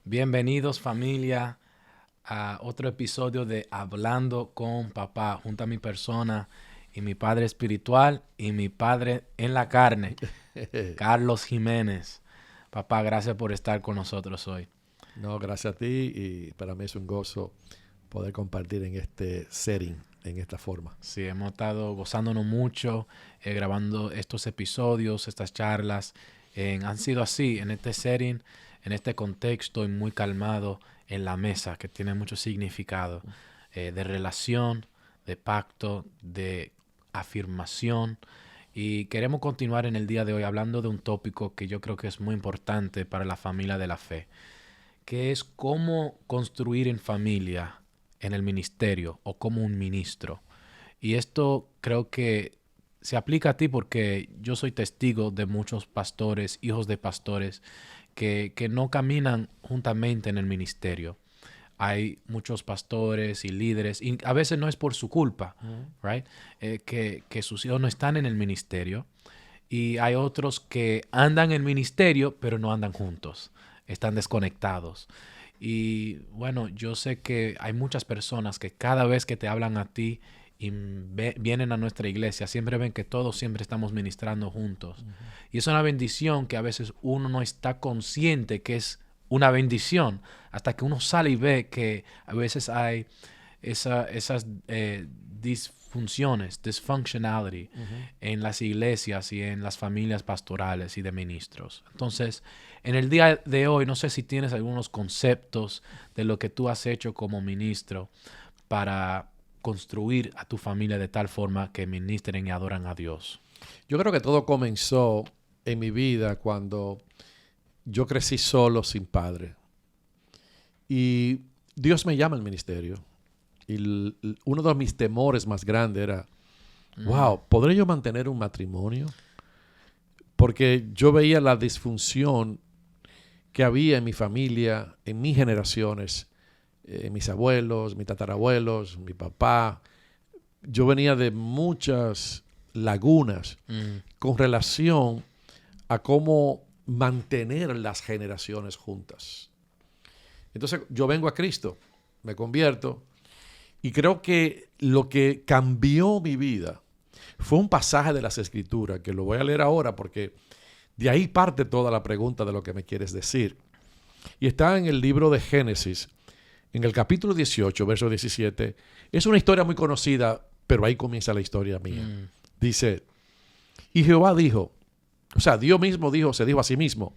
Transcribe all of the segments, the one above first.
Bienvenidos familia a otro episodio de Hablando con Papá, junto a mi persona y mi padre espiritual y mi padre en la carne, Carlos Jiménez. Papá, gracias por estar con nosotros hoy. No, gracias a ti y para mí es un gozo poder compartir en este setting, en esta forma. Sí, hemos estado gozándonos mucho grabando estos episodios, estas charlas. Han sido así, en este setting, en este contexto y muy calmado en la mesa, que tiene mucho significado de relación, de pacto, de afirmación. Y queremos continuar en el día de hoy hablando de un tópico que yo creo que es muy importante para la familia de la fe, que es cómo construir en familia en el ministerio o como un ministro. Y esto creo que se aplica a ti porque yo soy testigo de muchos pastores, hijos de pastores, que no caminan juntamente en el ministerio. Hay muchos pastores y líderes, y a veces no es por su culpa, right? Que sus hijos no están en el ministerio. Y hay otros que andan en el ministerio, pero no andan juntos. Están desconectados. Y bueno, yo sé que hay muchas personas que cada vez que te hablan a ti y vienen a nuestra iglesia, siempre ven que todos siempre estamos ministrando juntos. Y es una bendición que a veces uno no está consciente que es una bendición hasta que uno sale y ve que a veces hay esas disfunciones, dysfunctionality en las iglesias y en las familias pastorales y de ministros. Entonces, en el día de hoy, no sé si tienes algunos conceptos de lo que tú has hecho como ministro para construir a tu familia de tal forma que ministren y adoran a Dios. Yo creo que todo comenzó en mi vida cuando yo crecí solo, sin padre. Y Dios me llama al ministerio. Y uno de mis temores más grandes era, wow, ¿podré yo mantener un matrimonio? Porque yo veía la disfunción que había en mi familia, en mis generaciones, mis abuelos, mis tatarabuelos, mi papá. Yo venía de muchas lagunas con relación a cómo mantener las generaciones juntas. Entonces yo vengo a Cristo, me convierto, y creo que lo que cambió mi vida fue un pasaje de las Escrituras, que lo voy a leer ahora porque de ahí parte toda la pregunta de lo que me quieres decir. Y está en el libro de Génesis, en el capítulo 18, verso 17. Es una historia muy conocida, pero ahí comienza la historia mía. Dice, y Jehová dijo, o sea, Dios mismo dijo, se dijo a sí mismo,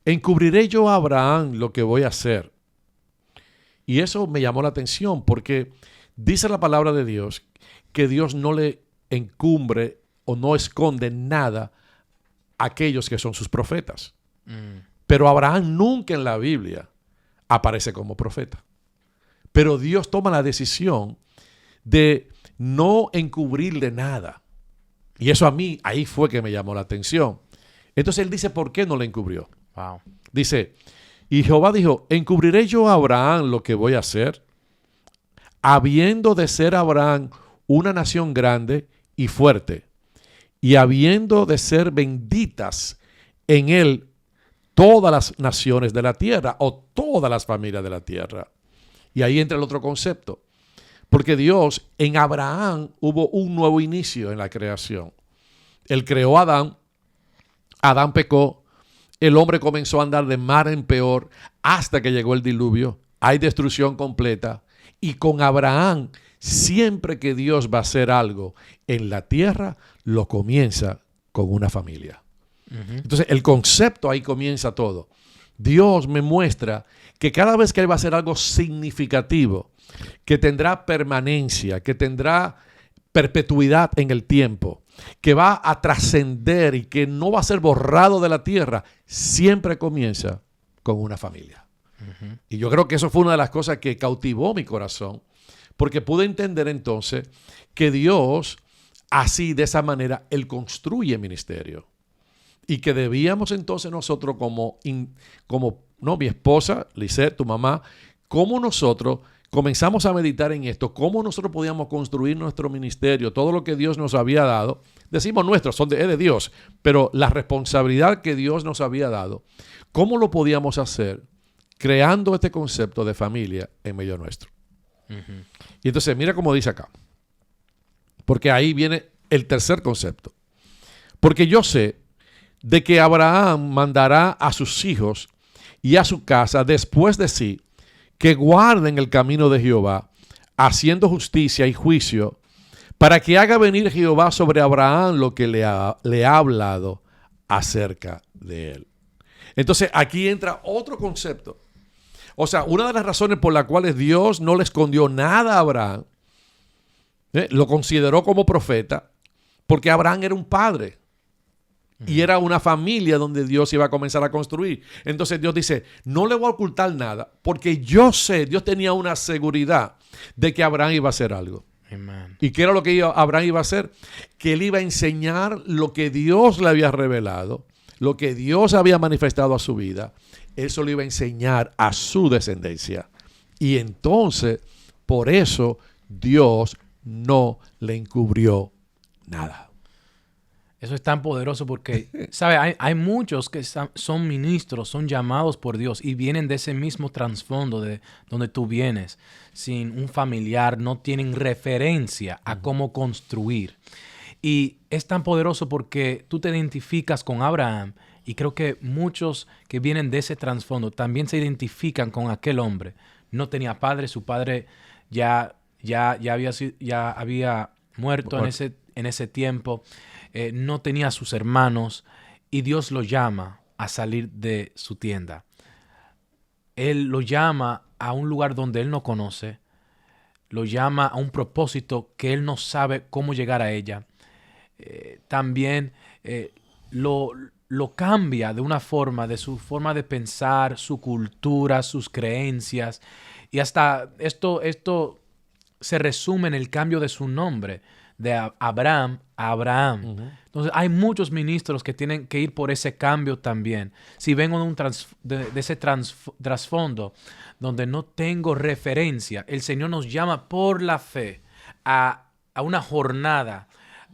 encubriré yo a Abraham lo que voy a hacer. Y eso me llamó la atención porque dice la palabra de Dios que Dios no le encumbre o no esconde nada a aquellos que son sus profetas. Pero Abraham nunca en la Biblia aparece como profeta. Pero Dios toma la decisión de no encubrirle nada. Y eso a mí, ahí fue que me llamó la atención. Entonces él dice, ¿por qué no le encubrió? Wow. Dice, y Jehová dijo, ¿encubriré yo a Abraham lo que voy a hacer? Habiendo de ser Abraham una nación grande y fuerte, y habiendo de ser benditas en él todas las naciones de la tierra, o todas las familias de la tierra. Y ahí entra el otro concepto. Porque Dios, en Abraham hubo un nuevo inicio en la creación. Él creó a Adán, Adán pecó, el hombre comenzó a andar de mal en peor hasta que llegó el diluvio. Hay destrucción completa. Y con Abraham, siempre que Dios va a hacer algo en la tierra, lo comienza con una familia. Entonces, el concepto ahí comienza todo. Dios me muestra que cada vez que Él va a hacer algo significativo, que tendrá permanencia, que tendrá perpetuidad en el tiempo, que va a trascender y que no va a ser borrado de la tierra, siempre comienza con una familia. Y yo creo que eso fue una de las cosas que cautivó mi corazón, porque pude entender entonces que Dios, así, de esa manera, Él construye ministerio. Y que debíamos entonces nosotros como mi esposa, Lisette, tu mamá, como nosotros comenzamos a meditar en esto, cómo nosotros podíamos construir nuestro ministerio, todo lo que Dios nos había dado. Decimos nuestro, es de Dios, pero la responsabilidad que Dios nos había dado, ¿cómo lo podíamos hacer creando este concepto de familia en medio nuestro. Ujú. Y entonces mira cómo dice acá. Porque ahí viene el tercer concepto. Porque yo sé de que Abraham mandará a sus hijos y a su casa después de sí que guarden el camino de Jehová, haciendo justicia y juicio, para que haga venir Jehová sobre Abraham lo que le ha hablado acerca de él. Entonces aquí entra otro concepto. O sea, una de las razones por las cuales Dios no le escondió nada a Abraham, lo consideró como profeta, porque Abraham era un padre. Y era una familia donde Dios iba a comenzar a construir. Entonces Dios dice, no le voy a ocultar nada, porque yo sé, Dios tenía una seguridad de que Abraham iba a hacer algo. Amen. ¿Y qué era lo que Abraham iba a hacer? Que él iba a enseñar lo que Dios le había revelado, lo que Dios había manifestado a su vida. Eso lo iba a enseñar a su descendencia. Y entonces, por eso, Dios no le encubrió nada. Eso es tan poderoso porque, ¿sabes? Hay muchos que son ministros, son llamados por Dios y vienen de ese mismo trasfondo de donde tú vienes. Sin un familiar, no tienen referencia a cómo construir. Y es tan poderoso porque tú te identificas con Abraham y creo que muchos que vienen de ese trasfondo también se identifican con aquel hombre. No tenía padre, su padre ya había muerto en ese tiempo. No tenía a sus hermanos y Dios lo llama a salir de su tienda. Él lo llama a un lugar donde él no conoce, lo llama a un propósito que él no sabe cómo llegar a ella. También lo cambia de una forma, de su forma de pensar, su cultura, sus creencias. Y hasta esto se resume en el cambio de su nombre, de Abraham a Abraham. Uh-huh. Entonces hay muchos ministros que tienen que ir por ese cambio también. Si vengo de ese trasfondo donde no tengo referencia, el Señor nos llama por la fe a una jornada,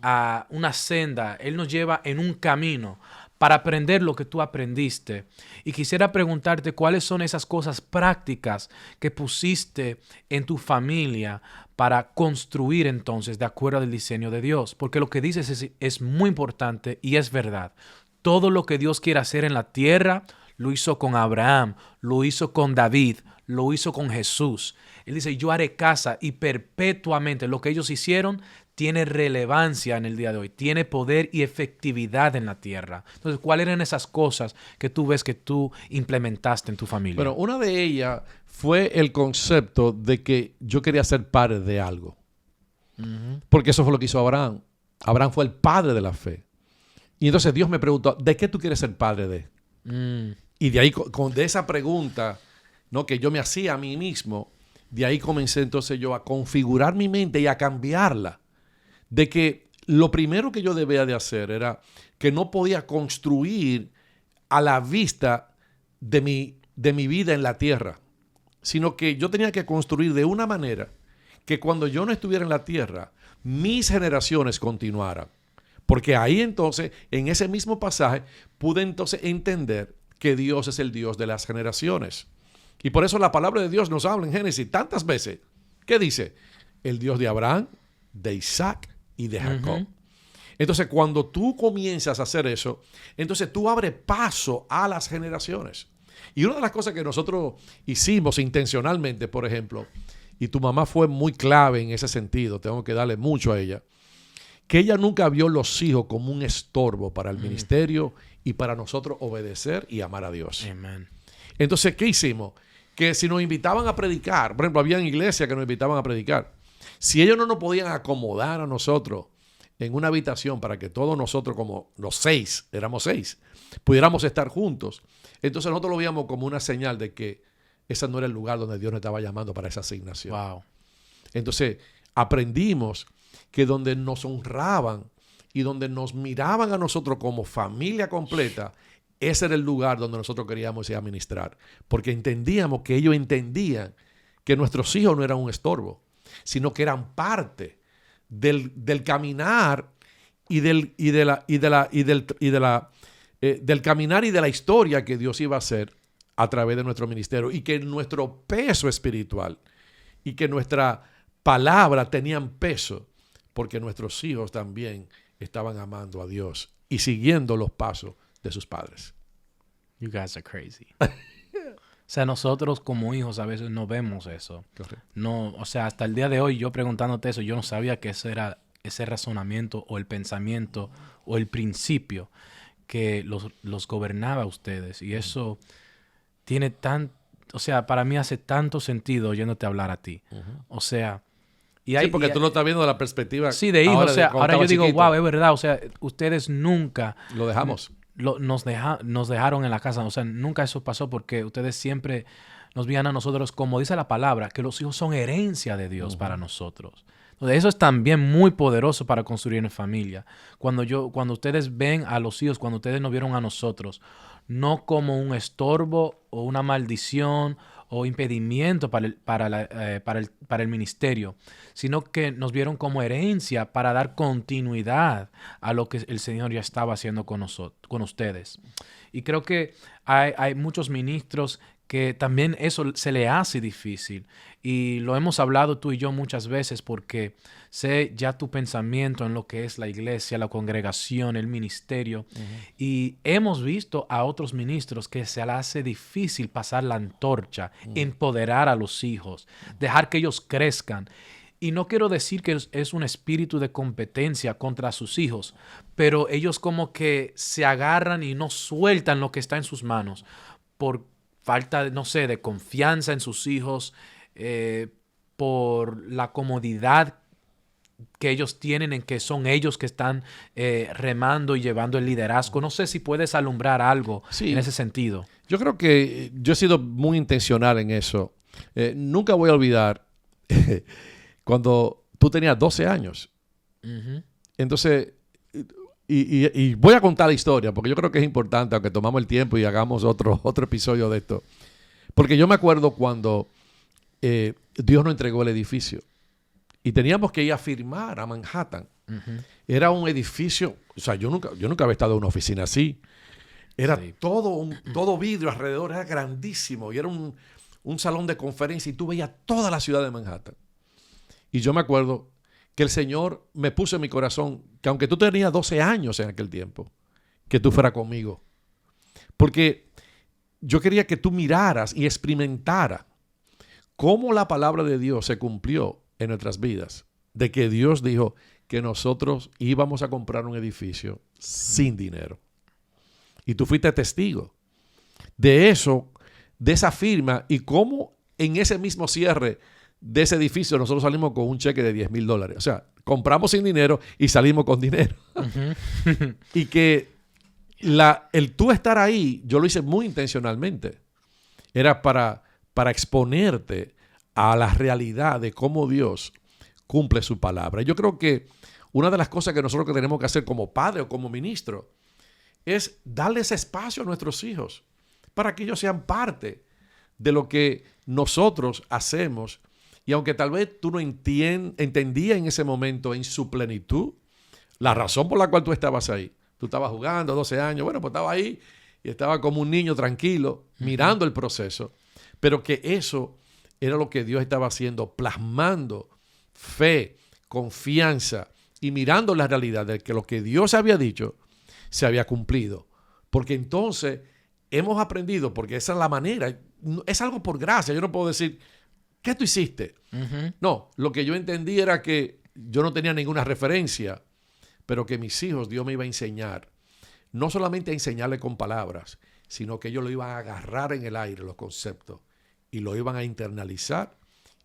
a una senda. Él nos lleva en un camino para aprender lo que tú aprendiste. Y quisiera preguntarte cuáles son esas cosas prácticas que pusiste en tu familia para construir entonces de acuerdo al diseño de Dios. Porque lo que dices es muy importante y es verdad. Todo lo que Dios quiere hacer en la tierra, lo hizo con Abraham, lo hizo con David, lo hizo con Jesús. Él dice, yo haré casa y perpetuamente lo que ellos hicieron tiene relevancia en el día de hoy, tiene poder y efectividad en la tierra. Entonces, ¿cuáles eran esas cosas que tú ves que tú implementaste en tu familia? Bueno, una de ellas fue el concepto de que yo quería ser padre de algo. Uh-huh. Porque eso fue lo que hizo Abraham. Abraham fue el padre de la fe. Y entonces Dios me preguntó, ¿de qué tú quieres ser padre de? Y de ahí, de esa pregunta, ¿no?, que yo me hacía a mí mismo, de ahí comencé entonces yo a configurar mi mente y a cambiarla. De que lo primero que yo debía de hacer era que no podía construir a la vista de mi vida en la tierra, sino que yo tenía que construir de una manera que cuando yo no estuviera en la tierra, mis generaciones continuaran. Porque ahí entonces, en ese mismo pasaje, pude entonces entender que Dios es el Dios de las generaciones. Y por eso la palabra de Dios nos habla en Génesis tantas veces. ¿Qué dice? El Dios de Abraham, de Isaac y de Jacob. Uh-huh. Entonces, cuando tú comienzas a hacer eso, entonces tú abres paso a las generaciones. Y una de las cosas que nosotros hicimos intencionalmente, por ejemplo, y tu mamá fue muy clave en ese sentido, tengo que darle mucho a ella, que ella nunca vio los hijos como un estorbo para el ministerio y para nosotros obedecer y amar a Dios. Amen. Entonces, ¿qué hicimos? Que si nos invitaban a predicar, por ejemplo, había iglesias que nos invitaban a predicar, si ellos no nos podían acomodar a nosotros en una habitación para que todos nosotros, como los 6, éramos 6, pudiéramos estar juntos, entonces nosotros lo veíamos como una señal de que ese no era el lugar donde Dios nos estaba llamando para esa asignación. Wow. Entonces aprendimos que donde nos honraban y donde nos miraban a nosotros como familia completa, ese era el lugar donde nosotros queríamos ir a ministrar, porque entendíamos que ellos entendían que nuestros hijos no eran un estorbo, sino que eran parte del caminar del caminar y de la historia que Dios iba a hacer a través de nuestro ministerio y que nuestro peso espiritual y que nuestra palabra tenían peso porque nuestros hijos también estaban amando a Dios y siguiendo los pasos de sus padres. You guys are crazy. O sea, nosotros como hijos a veces no vemos eso. Correcto. No, o sea, hasta el día de hoy yo preguntándote eso, yo no sabía que ese era ese razonamiento o el pensamiento o el principio que los gobernaba a ustedes. Y eso tiene o sea, para mí hace tanto sentido oyéndote hablar a ti. O sea, Sí, porque tú lo estás viendo de la perspectiva. Sí, de hijo. O sea, ahora yo digo, chiquito. wow, es verdad. O sea, ustedes nunca Lo dejamos. nos dejaron en la casa. O sea, nunca eso pasó porque ustedes siempre nos veían a nosotros, como dice la palabra, que los hijos son herencia de Dios para nosotros. Entonces, eso es también muy poderoso para construir en familia. Cuando ustedes ven a los hijos, cuando ustedes nos vieron a nosotros, no como un estorbo o una maldición o impedimento para el ministerio, sino que nos vieron como herencia para dar continuidad a lo que el Señor ya estaba haciendo con ustedes. Y creo que hay muchos ministros que también eso se le hace difícil. Y lo hemos hablado tú y yo muchas veces porque sé ya tu pensamiento en lo que es la iglesia, la congregación, el ministerio. Y hemos visto a otros ministros que se les hace difícil pasar la antorcha, empoderar a los hijos, dejar que ellos crezcan. Y no quiero decir que es un espíritu de competencia contra sus hijos, pero ellos como que se agarran y no sueltan lo que está en sus manos por falta, no sé, de confianza en sus hijos, por la comodidad que ellos tienen en que son ellos que están remando y llevando el liderazgo. No sé si puedes alumbrar algo en ese sentido. Yo creo que yo he sido muy intencional en eso. Nunca voy a olvidar cuando tú tenías 12 años. Entonces, y voy a contar la historia porque yo creo que es importante, aunque tomamos el tiempo y hagamos otro episodio de esto. Porque yo me acuerdo cuando Dios nos entregó el edificio y teníamos que ir a firmar a Manhattan. Era un edificio, o sea, yo nunca había estado en una oficina así. Era todo vidrio alrededor, era grandísimo y era un salón de conferencia y tú veías toda la ciudad de Manhattan. Y yo me acuerdo que el Señor me puso en mi corazón que aunque tú tenías 12 años en aquel tiempo, que tú fueras conmigo. Porque yo quería que tú miraras y experimentaras cómo la palabra de Dios se cumplió en nuestras vidas. De que Dios dijo que nosotros íbamos a comprar un edificio sin dinero. Y tú fuiste testigo de eso, de esa firma y cómo en ese mismo cierre de ese edificio nosotros salimos con un cheque de $10,000. O sea, compramos sin dinero y salimos con dinero. Y que el tú estar ahí, yo lo hice muy intencionalmente. Era para exponerte a la realidad de cómo Dios cumple su palabra. Yo creo que una de las cosas que nosotros tenemos que hacer como padre o como ministro es darles espacio a nuestros hijos para que ellos sean parte de lo que nosotros hacemos. Y aunque tal vez tú no entendías en ese momento en su plenitud la razón por la cual tú estabas ahí. Tú estabas jugando 12 años, bueno, pues estaba ahí y estaba como un niño tranquilo, mirando el proceso. Pero que eso era lo que Dios estaba haciendo, plasmando fe, confianza y mirando la realidad de que lo que Dios había dicho se había cumplido. Porque entonces hemos aprendido, porque esa es la manera, es algo por gracia. Yo no puedo decir, ¿qué tú hiciste? No, lo que yo entendí era que yo no tenía ninguna referencia, pero que mis hijos Dios me iba a enseñar. No solamente a enseñarle con palabras, sino que ellos lo iban a agarrar en el aire, los conceptos, y lo iban a internalizar,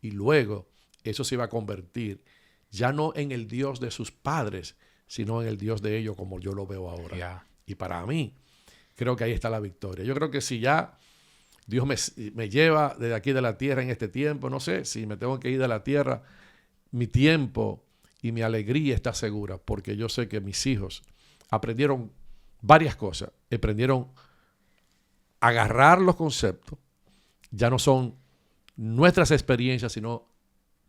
y luego eso se iba a convertir ya no en el Dios de sus padres, sino en el Dios de ellos como yo lo veo ahora. Yeah. Y para mí, creo que ahí está la victoria. Yo creo que si ya Dios me lleva desde aquí de la tierra en este tiempo, no sé, si me tengo que ir de la tierra, mi tiempo y mi alegría está segura, porque yo sé que mis hijos aprendieron varias cosas. Aprendieron a agarrar los conceptos. Ya no son nuestras experiencias, sino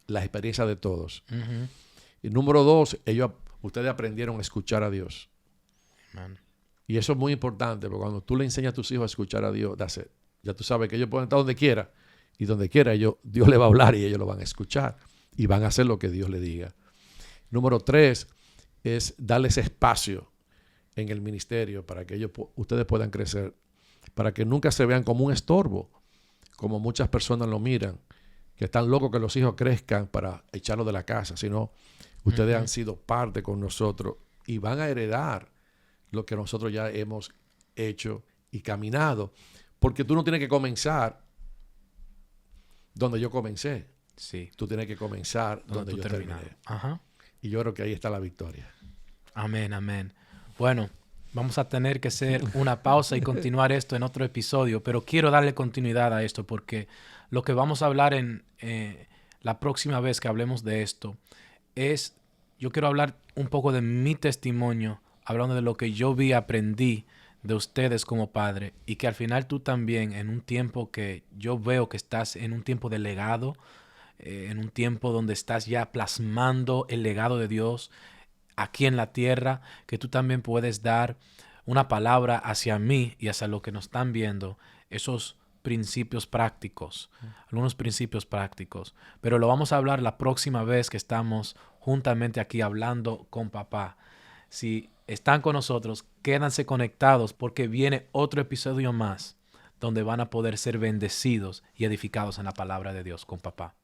las experiencias de todos. Y número 2, ustedes aprendieron a escuchar a Dios. Amen. Y eso es muy importante, porque cuando tú le enseñas a tus hijos a escuchar a Dios, that's it. Ya tú sabes que ellos pueden estar donde quiera y donde quiera Dios le va a hablar y ellos lo van a escuchar y van a hacer lo que Dios le diga. Número 3 es darles espacio en el ministerio para que ustedes puedan crecer, para que nunca se vean como un estorbo, como muchas personas lo miran, que están locos que los hijos crezcan para echarlos de la casa, sino ustedes han sido parte con nosotros y van a heredar lo que nosotros ya hemos hecho y caminado, porque tú no tienes que comenzar donde yo comencé. Sí. Tú tienes que comenzar donde yo terminé. Ajá. Y yo creo que ahí está la victoria. Amén, amén. Bueno, vamos a tener que hacer una pausa y continuar esto en otro episodio, pero quiero darle continuidad a esto porque lo que vamos a hablar en la próxima vez que hablemos de esto es, yo quiero hablar un poco de mi testimonio, hablando de lo que yo vi, aprendí de ustedes como padre y que al final tú también en un tiempo que yo veo que estás en un tiempo de legado, en un tiempo donde estás ya plasmando el legado de Dios aquí en la tierra, que tú también puedes dar una palabra hacia mí y hacia lo que nos están viendo, esos principios prácticos, algunos principios prácticos. Pero lo vamos a hablar la próxima vez que estamos juntamente aquí hablando con papá. Si están con nosotros, quédense conectados porque viene otro episodio más donde van a poder ser bendecidos y edificados en la palabra de Dios con papá.